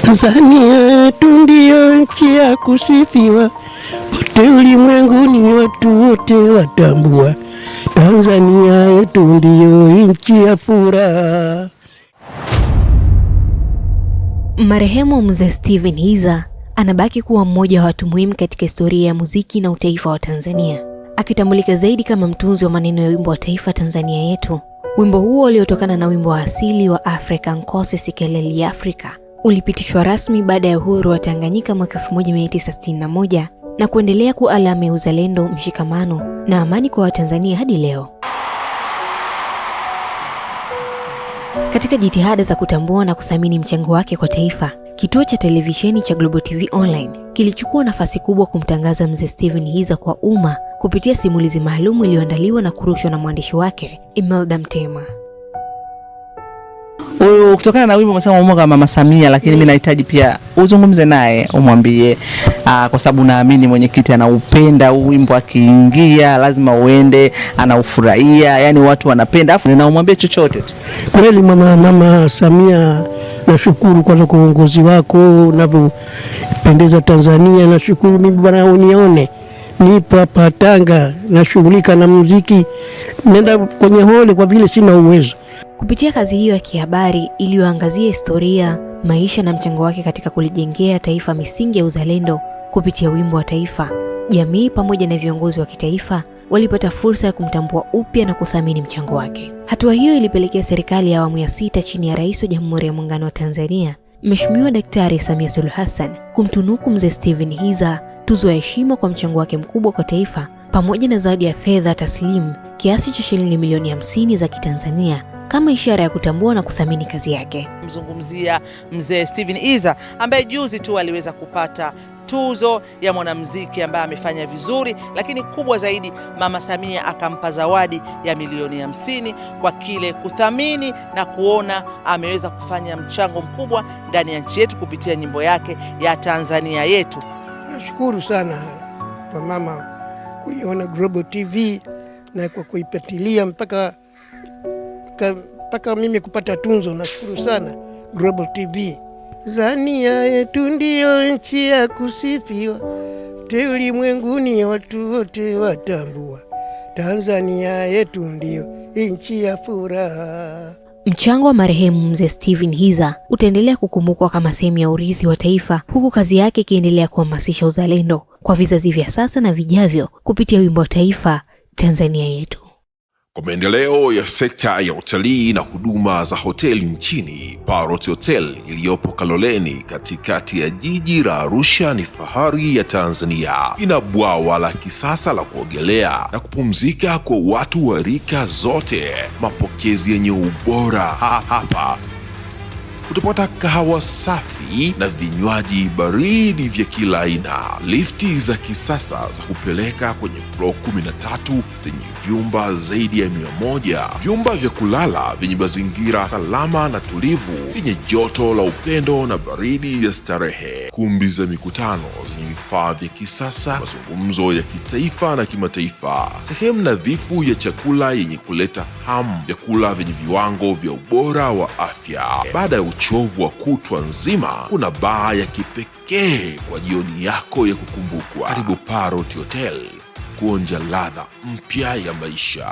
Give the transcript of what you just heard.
Tanzania yetu ndiyo nchi ya kusifiwa, wote ulimwenguni watu wote watambua. Tanzania yetu ndiyo nchi ya furaha. Marehemu Mzee Steven Hiza anabaki kuwa mmoja wa watu muhimu katika historia ya muziki na utaifa wa Tanzania, akitambulika zaidi kama mtunzi wa maneno ya wimbo wa taifa Tanzania yetu. Wimbo huo uliotokana na wimbo wa asili wa Afrika Nkosi Sikeleli Afrika ulipitishwa rasmi baada ya uhuru wa Tanganyika mwaka 1961 na kuendelea kuwa alama ya uzalendo, mshikamano na amani kwa Watanzania hadi leo. Katika jitihada za kutambua na kuthamini mchango wake kwa taifa, kituo cha televisheni cha Global TV Online kilichukua nafasi kubwa kumtangaza Mzee Steven Hiza kwa umma kupitia simulizi maalum iliyoandaliwa na kurushwa na mwandishi wake Imelda Mtema. Kutokana na wimbo umesema umoga Mama Samia, lakini mimi nahitaji pia uzungumze naye, umwambie kwa sababu naamini mwenyekiti anaupenda wimbo, akiingia lazima uende, anaufurahia, yani watu wanapenda, afu na umwambie chochote tu. Kweli mama Samia, nashukuru kwa uongozi wako unavyopendeza Tanzania. Nashukuru mimi bwana, unione nipo hapa Tanga nashughulika na muziki, nenda kwenye hole kwa vile sina uwezo. Kupitia kazi hiyo ya kihabari iliyoangazia historia, maisha na mchango wake katika kulijengea taifa misingi ya uzalendo kupitia wimbo wa taifa, jamii pamoja na viongozi wa kitaifa walipata fursa ya kumtambua upya na kuthamini mchango wake. Hatua hiyo ilipelekea serikali ya awamu ya 6 chini ya Rais wa Jamhuri ya Muungano wa Tanzania, Mheshimiwa Daktari Samia Suluhu Hassan, kumtunuku Mzee Steven Hiza tuzo ya heshima kwa mchango wake mkubwa kwa taifa, pamoja na zawadi ya fedha taslimu kiasi cha shilingi milioni 50 za Kitanzania kama ishara ya kutambua na kuthamini kazi yake. Mzungumzia Mzee Steven Hiza ambaye juzi tu aliweza kupata tuzo ya mwanamuziki ambaye amefanya vizuri, lakini kubwa zaidi Mama Samia akampa zawadi ya milioni 50 kwa kile kuthamini na kuona ameweza kufanya mchango mkubwa ndani ya nchi yetu kupitia nyimbo yake ya Tanzania yetu. Nashukuru sana kwa mama kuiona Global TV na kwa kuipatilia mpaka mimi kupata tunzo. Nashukuru sana Global TV. Tanzania yetu ndiyo nchi ya kusifiwa, wote ulimwenguni watu wote watambua. Tanzania yetu ndiyo nchi ya furaha. Mchango wa marehemu Mzee Steven Hiza utaendelea kukumbukwa kama sehemu ya urithi wa taifa, huku kazi yake ikiendelea kuhamasisha uzalendo kwa vizazi vya sasa na vijavyo kupitia wimbo wa taifa Tanzania yetu. Kwa maendeleo ya sekta ya utalii na huduma za hoteli nchini, Parrot Hotel iliyopo Kaloleni katikati ya jiji la Arusha ni fahari ya Tanzania. Ina bwawa la kisasa la kuogelea na kupumzika kwa watu wa rika zote, mapokezi yenye ubora. Hapa utapata kahawa safi na vinywaji baridi vya kila aina, lifti za kisasa za kupeleka kwenye floor 13 zenye vyumba zaidi ya 100, vyumba vya kulala vyenye mazingira salama na tulivu, vyenye joto la upendo na baridi ya starehe, kumbi za mikutano zenye vifaa vya kisasa, mazungumzo ya kitaifa na kimataifa, sehemu nadhifu ya chakula yenye kuleta hamu, vyakula vyenye viwango vya ubora wa afya. Baada ya uchovu wa kutwa nzima, kuna baa ya kipekee kwa jioni yako ya kukumbukwa. Karibu Parrot Hotel kuonja ladha mpya ya maisha.